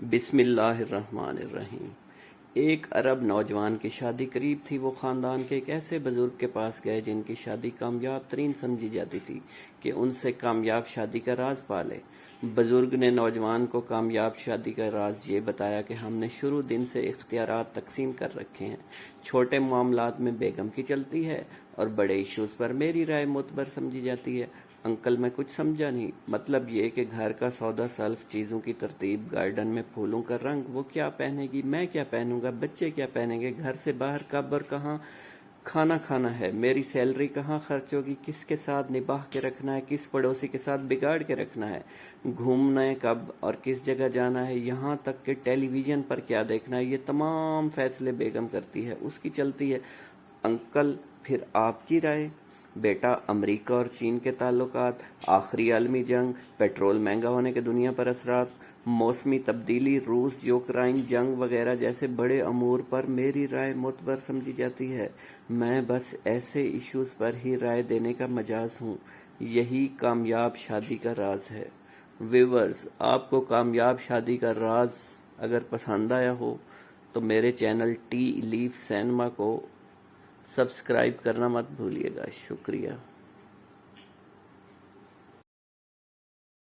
بسم اللہ الرحمن الرحیم۔ ایک عرب نوجوان کی شادی قریب تھی۔ وہ خاندان کے ایک ایسے بزرگ کے پاس گئے جن کی شادی کامیاب ترین سمجھی جاتی تھی کہ ان سے کامیاب شادی کا راز پالے۔ بزرگ نے نوجوان کو کامیاب شادی کا راز یہ بتایا کہ ہم نے شروع دن سے اختیارات تقسیم کر رکھے ہیں۔ چھوٹے معاملات میں بیگم کی چلتی ہے اور بڑے ایشوز پر میری رائے معتبر سمجھی جاتی ہے۔ انکل میں کچھ سمجھا نہیں۔ مطلب یہ کہ گھر کا سودا سلف، چیزوں کی ترتیب، گارڈن میں پھولوں کا رنگ، وہ کیا پہنے گی، میں کیا پہنوں گا، بچے کیا پہنیں گے، گھر سے باہر کب اور کہاں کھانا کھانا ہے، میری سیلری کہاں خرچ ہوگی، کس کے ساتھ نباہ کے رکھنا ہے، کس پڑوسی کے ساتھ بگاڑ کے رکھنا ہے، گھومنے کب اور کس جگہ جانا ہے، یہاں تک کہ ٹیلی ویژن پر کیا دیکھنا ہے، یہ تمام فیصلے بیگم کرتی ہے، اس کی چلتی ہے۔ انکل پھر آپ کی رائے؟ بیٹا، امریکہ اور چین کے تعلقات، آخری عالمی جنگ، پیٹرول مہنگا ہونے کے دنیا پر اثرات، موسمی تبدیلی، روس یوکرائن جنگ وغیرہ جیسے بڑے امور پر میری رائے معتبر سمجھی جاتی ہے۔ میں بس ایسے ایشوز پر ہی رائے دینے کا مجاز ہوں۔ یہی کامیاب شادی کا راز ہے۔ ویورز، آپ کو کامیاب شادی کا راز اگر پسند آیا ہو تو میرے چینل ٹی لیف سینما کو سبسکرائب کرنا مت بھولیے گا۔ شکریہ۔